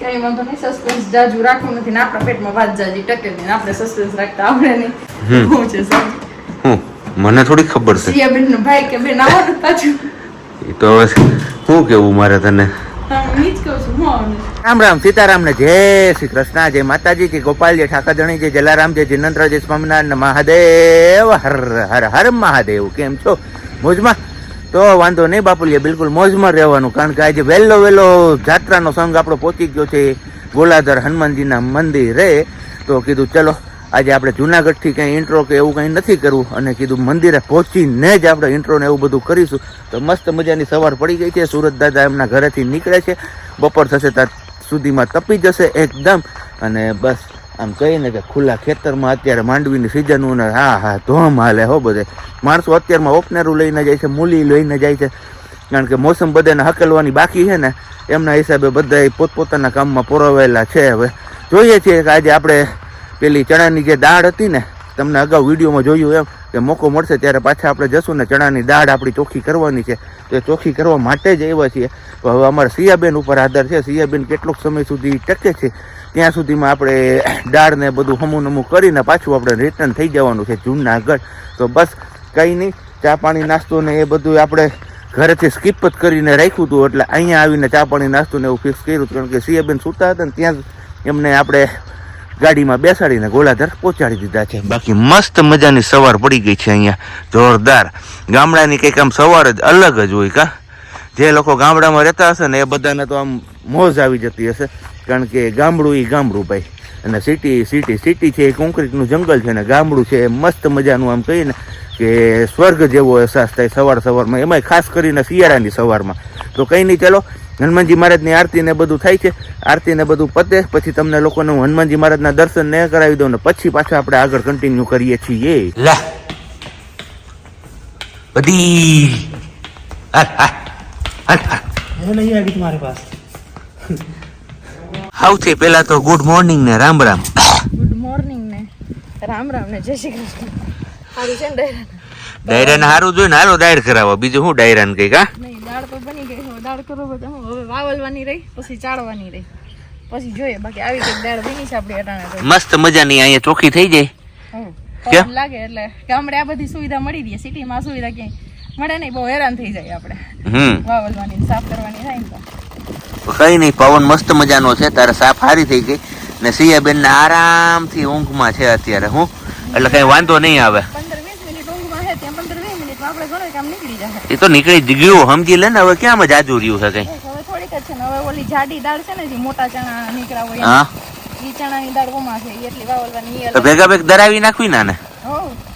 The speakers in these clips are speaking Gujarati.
કઈ વાંધો નહીં, સસ્પેન્સ જાજુ રાખવું નથી ને આપણા પેટમાં વાત જાજી ટકે નહીં, આપણે સસ્પેન્સ રાખતા આવડે નહીં. શું છે સાહેબ? મને થોડી ખબર છે. સિયાબેન નો ભાઈ કે બેન આવો ને પાછું. એ તો હવે શું કેવું મારે તને. રામ રામ સીતારામ ને જય શ્રી કૃષ્ણ, જય માતાજી, જય ગોપાલ, જય ઠાકરધણી, જય જલારામ, જય જિનેન્દ્ર, જય સ્વામિનારાયણ મહાદેવ, હર હર હર મહાદેવ. કેમ છો? મોજમાં? તો વાંધો નહીં બાપુલિયા, બિલકુલ મોજમાં રહેવાનું, કારણ કે આજે વહેલો જાત્રાનો સંઘ આપણો પહોંચી ગયો છે ગોલાધર હનુમાનજીના મંદિરે. તો કીધું ચલો આજે આપણે જુનાગઢથી કંઈ ઇન્ટ્રો કે એવું કંઈ નથી કરવું, અને કીધું મંદિરે પહોંચીને જ આપણે ઇન્ટ્રો ને એવું બધું કરીશું. તો મસ્ત મજાની સવાર પડી ગઈ છે. સુરત દાદા એમના ઘરેથી નીકળે છે, બપોર થશે ત્યાં સુધીમાં તપી જશે એકદમ. અને બસ આમ કહીને કે ખુલ્લા ખેતરમાં અત્યારે માંડવીની સિઝનનું ને હા ધોમ હાલે હો બધે. માણસો અત્યારમાં ઓપનેરું લઈને જાય છે, મૂલી લઈને જાય છે, કારણ કે મોસમ બધાને હકેલવાની બાકી છે ને, એમના હિસાબે બધા પોતપોતાના કામમાં પોરવેલા છે. હવે જોઈએ છીએ કે આજે આપણે પેલી ચણાની જે દાળ હતી ને, તમને અગાઉ વિડીયોમાં જોયું એમ કે મોકો મળશે ત્યારે પાછા આપણે જશું ને ચણાની દાળ આપણી ચોખ્ખી કરવાની છે. તો એ ચોખ્ખી કરવા માટે જ આવ્યા છીએ. તો હવે અમારા સિયાબેન ઉપર આધાર છે, સિયાબેન કેટલોક સમય સુધી ટકે છે ત્યાં સુધીમાં આપણે દાળ ને બધું હમું નમું કરીને પાછું આપણે રિટર્ન થઈ જવાનું છે જૂનાગઢ. તો બસ કંઈ નહીં, ચા પાણી નાસ્તો ને એ બધું આપણે ઘરેથી સ્કીપ જ કરીને રાખ્યું હતું, એટલે અહીંયા આવીને ચા પાણી નાસ્તો ને એવું ફિક્સ કર્યું, કારણ કે સિયાબેન સૂતા હતા ને ત્યાં જ એમને આપણે ગાડીમાં બેસાડીને ગોલાધર પહોંચાડી દીધા છે. બાકી મસ્ત મજાની સવાર પડી ગઈ છે અહીંયા, જોરદાર. ગામડાની કંઈક આમ સવાર જ અલગ જ હોય કા. જે લોકો ગામડામાં રહેતા હશે ને એ બધાને તો આમ મોજ આવી જતી હશે, કારણ કે ગામડું એ ગામડું ભાઈ, અને સિટી છે એ કોન્ક્રીટનું જંગલ છે, ને ગામડું છે એ મસ્ત મજાનું આમ કહીને કે સ્વર્ગ જેવો અહેસાસ થાય સવારમાં, એમાંય ખાસ કરીને શિયાળાની સવારમાં. તો કંઈ નહીં, ચલો હનુમાનજી મહારાજની આરતી ને બધું થાય છે, આરતી ને બધું પતે પછી તમને લોકોને હું હનુમાનજી મહારાજના દર્શન ને કરાવી દઉં ને પછી પાછા આપણે આગળ કન્ટિન્યુ કરીએ છીએ. બધી સૌથી પહેલા તો ગુડ મોર્નિંગ ને રામ રામ. ગુડ મોર્નિંગ ને રામ રામ ને જય શ્રી કૃષ્ણ. સારું છે ને ડાયરાને સારું જોઈને હાલો ડાયર કરાવો, બીજું શું ડાયરાને કઈ કા. દાળ તો બની ગઈ, હવે દાળ કરો બધા. હવે વાવલવાની રહી, પછી ચાળવાની રહી, પછી જોઈએ. બાકી આવી કઈક દાળ બની છે આપણી અટાણે. મસ્ત મજાની અહીંયા ચોખ્ખી થઈ જાય. કેમ લાગે એટલે ગામડે આ બધી સુવિધા મળી રહી, સિટીમાં સુવિધા ક્યાંય મળે નહીં, બહુ હેરાન થઈ જાય આપણે. વાવલવાની સાફ કરવાની થાય ને કઈ નહીં, પવન મસ્ત મજાનો છે, તારે સાફ હારી થઈ ગઈ ને સિયાબેન ને આરામથી ઊંઘમાં છે અત્યારે. હું એટલે કઈ વાંધો નહીં આવે. એ તો નીકળી જ ગયું, સમજી લે ને. હવે ક્યાં જાજુ રહ્યું છે કઈ? થોડીક જ છે ને. હવે ઓલી જાડી દાળ છે ને, જે મોટા ચણા નીકળ્યા હોય, હા, ઈ ચણાની દાળ ઓમાં છે, એટલી વાવલવાની. તો ભેગા દળાવી નાખવી ને.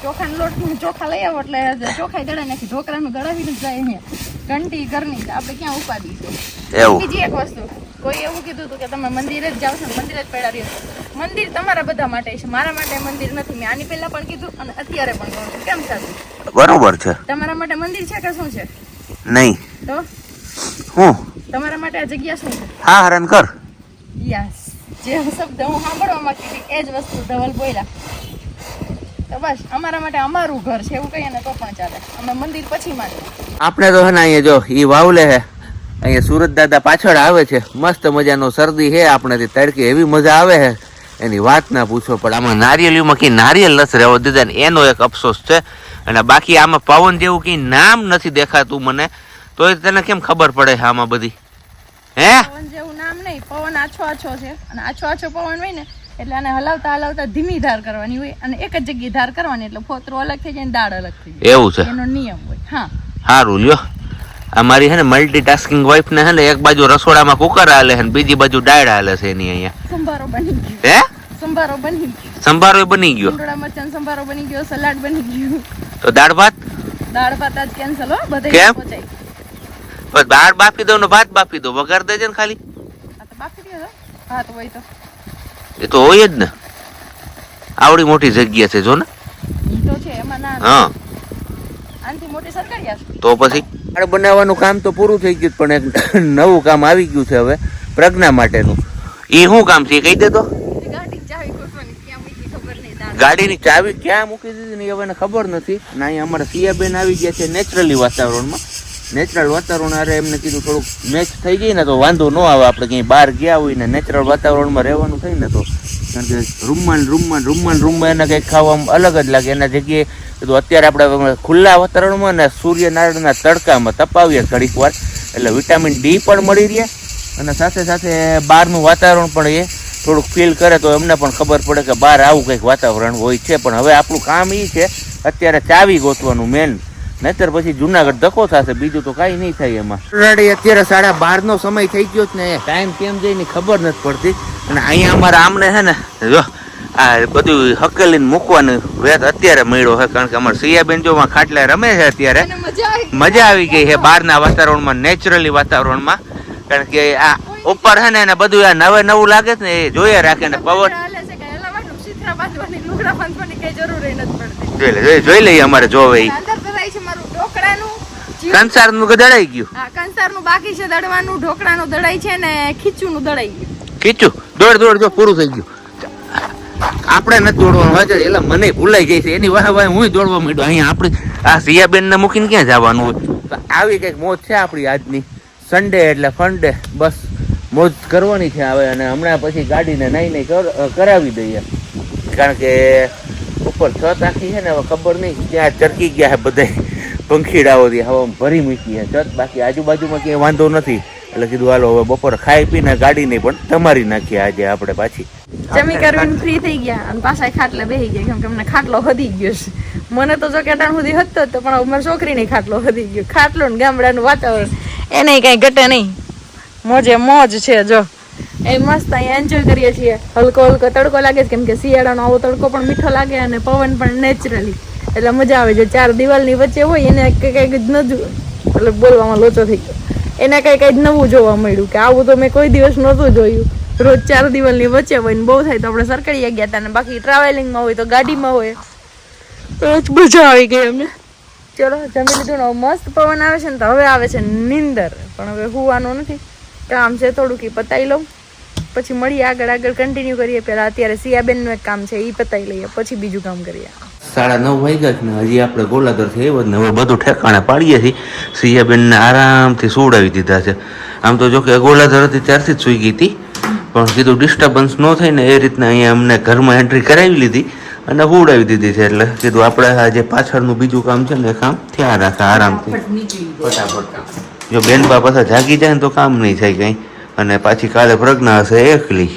ચોખાનો લોટ ચોખા લઈ આવો એટલે ચોખાઈ દળાવી નાખી, ઢોકળાનું દળાવી જ જાય અહીંયા ઘંટી ઘરની. આપણે ક્યાં ઉપાડી છે એવું. બીજી એક વસ્તુ, કોઈ એવું કીધું હતું કે તમે મંદિરે જ જાવ છો, મંદિરે જ પડ્યા રહ્યો. મંદિર તમારા બધા માટે છે, મારા માટે મંદિર નથી. મેં આની પહેલા પણ કીધું અને અત્યારે પણ કહું છું. કેમ સાચું? બરોબર છે. તમારા માટે મંદિર છે કે શું છે? નહીં તો હું તમારા માટે આ જગ્યા શું છે? હા, હરણ કર. યસ, જે શબ્દ હું સાંભળવા માંગતી હતી એ જ વસ્તુ ધવલ બોલ્યા. તો બસ અમારા માટે અમારું ઘર છે એવું કહીએ ને તો પણ ચાલે. અમે મંદિર પછી માનીએ. આપણે તો હે ને અહીંયા જો ઈ વાવલે હે, અહીંયા સુરત દાદા પાછળ આવે છે, મસ્ત મજાનો શરદી હે આપણે તડકે, એવી મજા આવે છે એની વાત ના પૂછો. પણ આમાં નારિયેળીમાં કઈ નારિયેલ નથી રહેવા દીધા ને એનો એક અફસોસ છે. અને બાકી આમાં પવન જેવું કઈ નામ નથી દેખાતું મને, તો તને કેમ ખબર પડે છે આમાં બધી? હે, પવન જેવું નામ નહીં, પવન આછો છે, અને આછો પવન હોય ને એટલે આને હલાવતા ધીમી ધાર કરવાની હોય, અને એક જ જગ્યાએ ધાર કરવાની એટલે ફોતરો અલગ થઈ જાય ને દાળ અલગ થઈ જાય. એવું છે, એનો નિયમ હોય. હા, સારું લ્યો. અમારી હે ને મલ્ટીટાસ્કિંગ વાઇફ ને હે ને એક બાજુ રસોડામાં કુકર હાલે છે, બીજી બાજુ દાળ હાલે છે એની. અહીંયા સંભારો બની ગયો. હે, સંભારો બની ગયો. સંભારો બની ગયો, ડોડા મરચાં સંભારો બની ગયો, સલાડ બની ગયું. તો દાળ ભાત આજ કેન્સલ હો બધે. કેમ? બસ દાળ બાફી દો ને ભાત બાફી દો, વઘાર દેજે ને ખાલી. આ તો બાફી દો ભાત હોય તો. એ તો હોય જ ને, આવડી મોટી જગ્યા છે જો ને. તો છે એમાં ના. હા, આનથી મોટી સરકારી તો પછી દાળ બનાવવાનું કામ તો પૂરું થઈ ગયું, પણ એક નવું કામ આવી ગયું છે હવે પ્રજ્ઞા માટેનું. એ શું કામ છે કહી દે તો. ગાડીની ચાવી ક્યાં મૂકી દીધી ને હવે ખબર નથી. ના, અહીંયા અમારા સિયાબેન આવી ગયા છે નેચરલી વાતાવરણમાં, નેચરલ વાતાવરણ અરે એમને કીધું થોડુંક મેચ થઈ ગઈ ને તો વાંધો ન આવે. આપણે ક્યાંય બહાર ગયા હોય ને નેચરલ વાતાવરણમાં રહેવાનું થાય ને તો, કારણ કે રૂમમાં એને કંઈક ખાવામાં અલગ જ લાગે. એના જગ્યાએ કીધું અત્યારે આપણે ખુલ્લા વાતાવરણમાં ને સૂર્યનારાયણના તડકામાં તપાવીએ ઘડીક વાર એટલે વિટામિન ડી પણ મળી રહે અને સાથે સાથે બહારનું વાતાવરણ પણ એ થોડુંક ફીલ કરે તો એમને પણ ખબર પડે કે બહાર આવું કંઈક વાતાવરણ હોય છે. પણ હવે આપણું કામ એ છે અત્યારે ચાવી ગોતવાનું મેન, નહીતર પછી જુનાગઢ ધક્કો થશે, બીજું તો કાંઈ નહીં થાય એમાં. ઓલરેડી અત્યારે 12:30નો સમય થઈ ગયો છે ને ટાઈમ કેમ જઈને ખબર નથી પડતી. અને અહીંયા અમારા આમને છે ને જો આ બધું હકેલીને મૂકવાનું વેત અત્યારે મળ્યો છે, કારણ કે અમારા સિયાબેન જો ખાટલા રમે છે અત્યારે. મજા આવી ગઈ છે બહારના વાતાવરણમાં, નેચરલી વાતાવરણમાં, કારણ કે આ ઉપર છે ને એને બધું આ નવે નવું લાગે છે ને એ જોઈએ રાખે ને પવન જોઈ લઈએ અમારે જોવે કંસારનું દડાઈ ગયું. કંસારનું બાકી છે દડવાનું, ઢોકળાનું દડાઈ છે ને ખીચુનું દડાઈ ગયું. ખીચું દોડ જો પૂરું થઈ ગયું. આપણે નથી દોડવાનું વાંચે એટલે મને ભૂલાઈ જાય છે એની વાહ હું દોડવા માંડ્યો. અહીંયા આપણે આ સિયાબેન ને મૂકીને ક્યાં જવાનું હોય. આવી કઈક મોજ છે આપણી આજની. સન્ડે એટલે ફંડે બસ મોજ કરવાની છે હવે. અને હમણાં પછી ગાડીને નહીં કરાવી દઈએ, કારણ કે ઉપર છત આખી છે ને હવે ખબર નહીં ક્યાં ચરકી ગયા છે બધા પંખીડાઓથી હવા ભરી મૂકી છે છત. બાકી આજુબાજુમાં ક્યાંય વાંધો નથી એટલે કીધું હાલો હવે બપોરે ખાઈ પીને ગાડીને પણ તમારી નાખીએ આજે આપણે પાછી. જમી કરીને ફ્રી થઈ ગયા અને પાછા ખાટલે બેસી ગયા, કેમ કે અમને ખાટલો વધી ગયો છે. મને તો જો કે અટાણ સુધી હતો તો પણ મારી છોકરીને ખાટલો વધી ગયો. ખાટલો ને ગામડાનું વાતાવરણ એને કઈ ઘટે નહીં, મોજે મોજ છે. જો એ મસ્ત અહીંયા એન્જોય કરીએ છીએ. હલકો હલકો તડકો લાગે છે, કેમ કે શિયાળાનો આવો તડકો પણ મીઠો લાગે અને પવન પણ નેચરલી એટલે મજા આવે. જે 4 દિવાલની વચ્ચે હોય એને કઈક જ નજુ એટલે બોલવામાં લોચો થઈ ગયો, એને કઈ નવું જોવા મળ્યું કે આવું તો મેં કોઈ દિવસ નહોતું જોયું. રોજ 4 દિવાલની વચ્ચે હોય ને બહુ થાય તો આપણે સરકારી ગયા હતા, ને બાકી ટ્રાવેલિંગમાં હોય તો ગાડીમાં હોય તો મજા આવી ગઈ અમને. ચલો જમી લીધું ને મસ્ત પવન આવે છે ને તો હવે આવે છે નીંદર, પણ હવે હુવાનું નથી, કામ છે થોડુંક એ પતાવી લઉં પછી મળીએ આગળ કન્ટિન્યુ કરીએ. પેલા અત્યારે સિયાબેનનું એક કામ છે એ પતાવી લઈએ પછી બીજું કામ કરીએ. 9:30 વાગ્યા છે ને હજી આપણે ગોલાધર થી આવ્યો ને હવે બધું ઠેકાણે પાડીએ છીએ. સિયાબેનને આરામથી સુવડાવી દીધા છે. આમ તો જો કે ગોલાધર હતી ત્યારથી જ સૂઈ ગઈ હતી, પણ કીધું ડિસ્ટર્બન્સ ન થાય ને એ રીતના અહીંયા અમને ઘરમાં એન્ટ્રી કરાવી લીધી અને હુવડાવી દીધી છે. એટલે કીધું આપણે આ જે પાછળનું બીજું કામ છે ને એ કામ થયા રાખે આરામથી ફટાફટ. જો બેનબા પાછા જાગી જાય ને તો કામ નહીં થાય કંઈ. અને પાછી કાલે પ્રજ્ઞા હશે એકલી.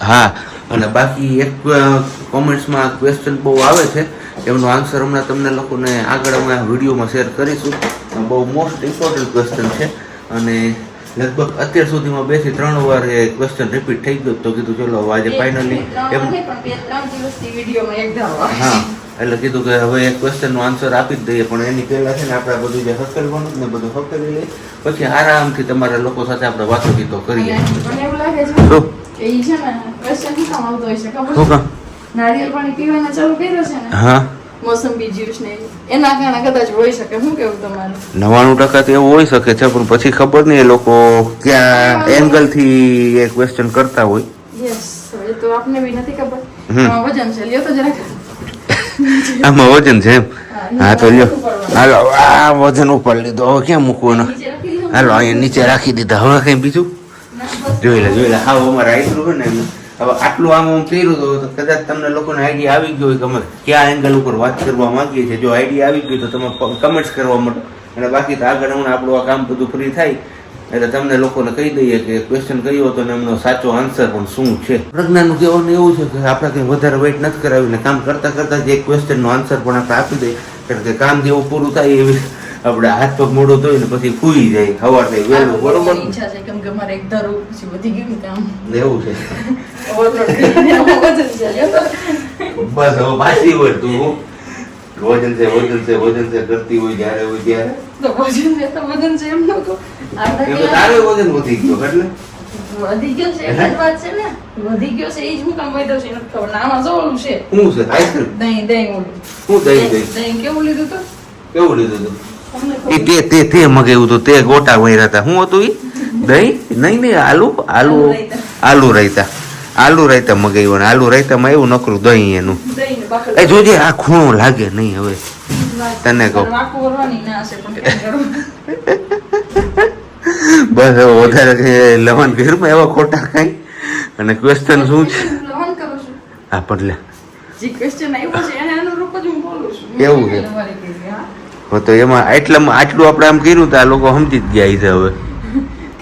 હા, અને બાકી એક કોમેન્ટ્સમાં ક્વેશ્ચન બહુ આવે છે, એમનો આન્સર હમણાં તમને લોકોને આગળ અમે વિડીયોમાં શેર કરીશું. બહુ મોસ્ટ ઇમ્પોર્ટન્ટ ક્વેશ્ચન છે અને લગભગ અત્યાર સુધીમાં 2 થી 3 વાર એ ક્વેશ્ચન રિપીટ થઈ ગયો. તો કીધું ચલો આજે ફાઇનલી હા એટલે કીધું કે હવે એક ક્વેશ્ચનનો આન્સર આપી જ દઈએ, પણ એની પહેલા છે ને આપણે બધું જે હકેલવાનું ને બધું હકેલી લઈએ પછી આરામથી તમારા લોકો સાથે આપણે વાતો ગીતો કરીએ. નારિયેળ પાણી પીવાના ચાલુ કર્યો છે ને, હા મોસંબી જ્યુસ ને એના કારણે કદાચ હોઈ શકે. શું કેવું તમારું? 99% તો એવું હોઈ શકે છે, પણ પછી ખબર નહીં એ લોકો ક્યાં એંગલ થી એ ક્વેશ્ચન કરતા હોય. યસ, એ તો આપને બી નથી ખબર. વજન છે લ્યો તો જરાક. આમાં વજન છે એમ? હા તો લ્યો, હાલો આ વજન ઉપર લીધો, હવે ક્યાં મૂકવાનો? હાલો અહીંયા નીચે રાખી દીધા. હવે કઈ બીજું જોઈ લે. હા અમારે આટલું હોય ને હવે આટલું આમ કર્યું તો કદાચ તમને લોકોને આઈડિયા આવી ગયો હોય કે અમે કયા એંગલ ઉપર વાત કરવા માંગીએ છીએ. જો આઈડિયા આવી ગયો તો તમે કમેન્ટ્સ કરવા માંડો, અને બાકી તો આગળ હમણાં આપણું આ કામ બધું ફ્રી થાય એટલે તમને લોકોને કહી દઈએ કે ક્વેશ્ચન કયો હતો ને એમનો સાચો આન્સર પણ શું છે. પ્રજ્ઞાનું કહેવાનું એવું છે કે આપણે કંઈ વધારે વેઇટ નથી કરાવીને કામ કરતાં કરતાં જ એક ક્વેશ્ચનનો આન્સર પણ આપણે આપી દઈએ, કારણ કે કામ જેવું પૂરું થાય એવી આપણે હાથ પગ મોઢું ધોઈને પછી ફૂઈ જાય સવાર થઈ વહેલું. બરોબર? ઈચ્છા છે કેમ કે મારે એક ધારું પછી વધી ગયું કામ. એવું છે બસ હવે પાછી વળ તું વજન છે કરતી હોય જ્યારે હોય ત્યારે તો વજન છે તો વજન છે એમ નતો. તારે વજન વધી ગયો એટલે વધી ગયો છે એટલે જ વાત છે ને, વધી ગયો છે એ જ હું કામ વધ્યો છે નથી ખબર. આમાં જો ઓલું છે શું છે આઈસ્ક્રીમ દહીં ઓલું શું દહીં કેવું લીધું તો કેવું લીધું તું? તે મગાવ્યું હતું તે ગોટા વૈરા હતા. શું હતું એ દહીં? નહીં આલુ રાયતા. આલુ રાયતા મગાવ્યો ને આલુ રાયતામાં એવું નકરું દહીં એનું દહીં ને બાફેલું. એ જોજે આ ખૂણો લાગે નહીં હવે તને કહું વાંકું વળવાની ના હશે પણ કેમ કરું? બસ હવે વધારે કઈ લવન ઘરમાં એવા ખોટા કાંઈ અને ક્વેશ્ચન શું છે લવણ કરું છું. આ પડલે જે question આવ્યો છે એને અનુરૂપ જ હું બોલું છું. એવું છે. તમારી કીધી, હા. હો તો એમાં આટલું આપણે આમ કર્યું તો આ લોકો સમજી જ ગયા છે હવે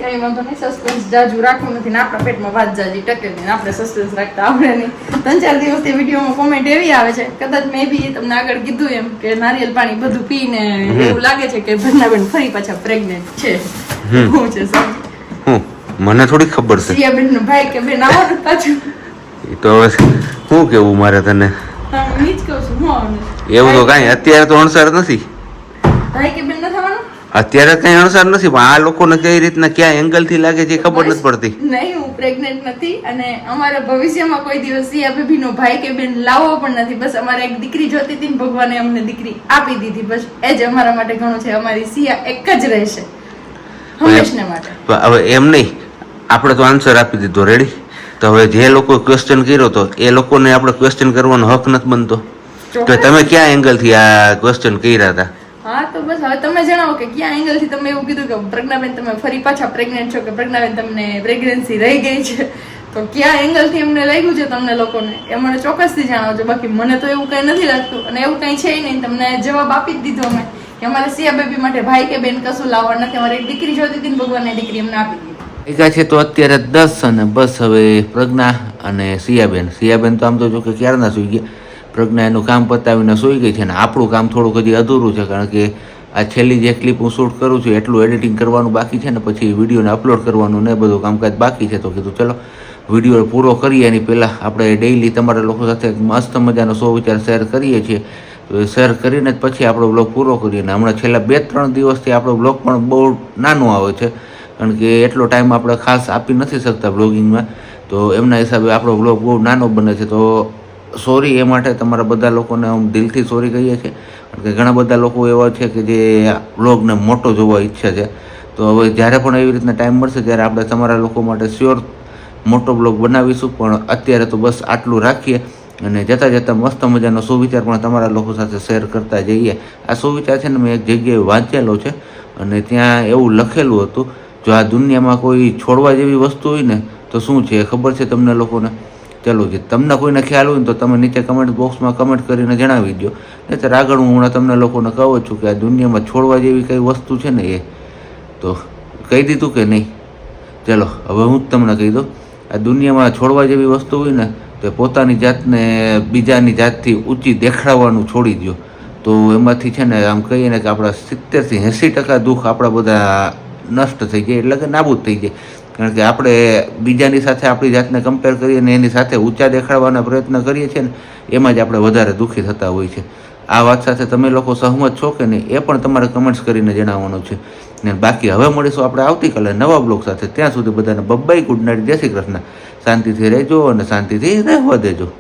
કઈ વાંધો નહીં, સસ્પેન્સ જાજુ રાખવું નથી ને આપણા પેટમાં વાત જાજી ટકે નહીં ને આપણે સસ્પેન્સ રાખતા આવડે નહીં. 3-4 દિવસથી વિડીયોમાં કોમેન્ટ એવી આવે છે, કદાચ મે બી તમને આગળ કીધું એમ કે નારિયેલ પાણી બધું પીને એવું લાગે છે કે ભજનાબેન ફરી પાછા પ્રેગ્નેન્ટ છે. શું છે સમજી? હું મને થોડી ખબર છે સિયાબેન નો ભાઈ કે બેન આવો ને પાછું. એ તો હવે શું કેવું મારે તને હા, હું ઈ જ કહું છું. હું આવવાનું? એવું તો કાંઈ અત્યારે તો અણસાર નથી ભાઈ કે બેન ન થવાનું? અત્યારે કઈ અણસાર નથી પણ આ લોકોને કઈ રીતના ક્યાં એંગલ થી લાગે છે એ ખબર નથી પડતી નહીં, હું પ્રેગ્નેન્ટ નથી અને અમારા ભવિષ્યમાં કોઈ દિવસ સિયા બેબીનો ભાઈ કે બેન લાવવો પણ નથી. બસ અમારે એક દીકરી જોતી હતી ને ભગવાને અમને દીકરી આપી દીધી. બસ એ જ અમારા માટે ઘણું છે. અમારી સિયા એક જ રહેશે હંમેશને માટે. હવે એમ નહીં આપણે તો આન્સર આપી દીધો રેડી. તો હવે જે લોકો ક્વેશ્ચન કર્યો તો એ લોકોને આપણે ક્વેશ્ચન કરવાનો હક નથી બનતો. તો તમે ક્યાં એંગલ થી આ ક્વેશ્ચન કર્યા હતા? હા, તો બસ હવે તમે જણાવો કે ક્યાં એંગલ થી તમે એવું કીધું કે પ્રજ્ઞાબેન તમે ફરી પાછા પ્રેગ્નેન્ટ છો કે પ્રજ્ઞાબેન તમને પ્રેગ્નન્સી રહી ગઈ છે, તો ક્યાં એંગલ થી એમને લાગ્યું છે તમને લોકોને એ મને ચોક્કસથી જણાવજો. બાકી મને તો એવું કઈ નથી લાગતું અને એવું કઈ છે નહીં. તમને જવાબ આપી જ દીધો અમે કે અમારે સિયા બેબી માટે ભાઈ કે બેન કશું લાવવા નથી. અમારે એક દીકરી જોતી હતી ને ભગવાનને દીકરી અમને આપી દીધી. એકા છે તો અત્યારે 10 અને બસ હવે પ્રજ્ઞા અને સિયાબેન તો આમ તો જો કે ક્યારના સુઈ ગયા. પ્રજ્ઞા એનું કામ પતાવીને સુઈ ગઈ છે ને આપણું કામ થોડુંક હજી અધૂરું છે કારણ કે આ છેલ્લી જે ક્લિપ હું શૂટ કરું છું એટલું એડિટિંગ કરવાનું બાકી છે ને પછી વિડીયોને અપલોડ કરવાનું ને બધું કામકાજ બાકી છે. તો કીધું ચલો વિડીયો પૂરો કરીએ એની પહેલાં આપણે ડેઈલી તમારા લોકો સાથે મસ્ત મજાનો વિચાર શેર કરીએ છીએ. તો એ શેર કરીને જ પછી આપણો બ્લોગ પૂરો કરીએ. અને હમણાં છેલ્લા 2-3 દિવસથી આપણો બ્લોગ પણ બહુ નાનો આવે છે કારણ કે એટલો ટાઈમ આપણે ખાસ આપી નથી શકતા બ્લોગિંગમાં. તો એમના હિસાબે આપણો બ્લોગ બહુ નાનો બને છે. તો સોરી એ માટે તમારા બધા લોકોને હું દિલથી સોરી કહીએ છીએ કારણ કે ઘણા બધા લોકો એવા છે કે જે બ્લોગને મોટો જોવા ઈચ્છે છે. તો હવે જ્યારે પણ એવી રીતના ટાઈમ મળશે ત્યારે આપણે તમારા લોકો માટે શ્યોર મોટો બ્લોગ બનાવીશું. પણ અત્યારે તો બસ આટલું રાખીએ અને જતાં જતાં મસ્ત મજાનો સુવિચાર પણ તમારા લોકો સાથે શેર કરતા જઈએ. આ સુવિચાર છે ને મેં એક જગ્યાએ વાંચેલો છે અને ત્યાં એવું લખેલું હતું, જો આ દુનિયામાં કોઈ છોડવા જેવી વસ્તુ હોય ને તો શું છે ખબર છે તમને લોકોને? ચલો જે તમને કોઈને ખ્યાલ હોય ને તો તમે નીચે કમેન્ટ બોક્સમાં કમેન્ટ કરીને જણાવી દો. નહીંતર આગળ હું હમણાં તમને લોકોને કહું છું કે આ દુનિયામાં છોડવા જેવી કઈ વસ્તુ છે ને એ તો કહી દીધું કે નહીં? ચલો હવે હું જ તમને કહી દઉં. આ દુનિયામાં છોડવા જેવી વસ્તુ હોય ને તો પોતાની જાતને બીજાની જાતથી ઊંચી દેખાડવાનું છોડી દો. તો એમાંથી છે ને આમ કહીએ ને કે આપણા 70-80% દુઃખ આપણા બધા નષ્ટ થઈ જાય એટલે કે નાબૂદ થઈ જાય. કારણ કે આપણે બીજાની સાથે આપણી જાતને કમ્પેર કરીએ ને એની સાથે ઊંચા દેખાડવાના પ્રયત્ન કરીએ છીએ ને એમાં જ આપણે વધારે દુઃખી થતા હોય છે. આ વાત સાથે તમે લોકો સહમત છો કે નહીં એ પણ તમારે કમેન્ટ્સ કરીને જણાવવાનું છે. ને બાકી હવે મળીશું આપણે આવતીકાલે નવા બ્લોગ સાથે. ત્યાં સુધી બધાને બબ્બાઈ, ગુડ નાઇટ, જય શ્રી કૃષ્ણ. શાંતિથી રહેજો અને શાંતિથી રહેવા દેજો.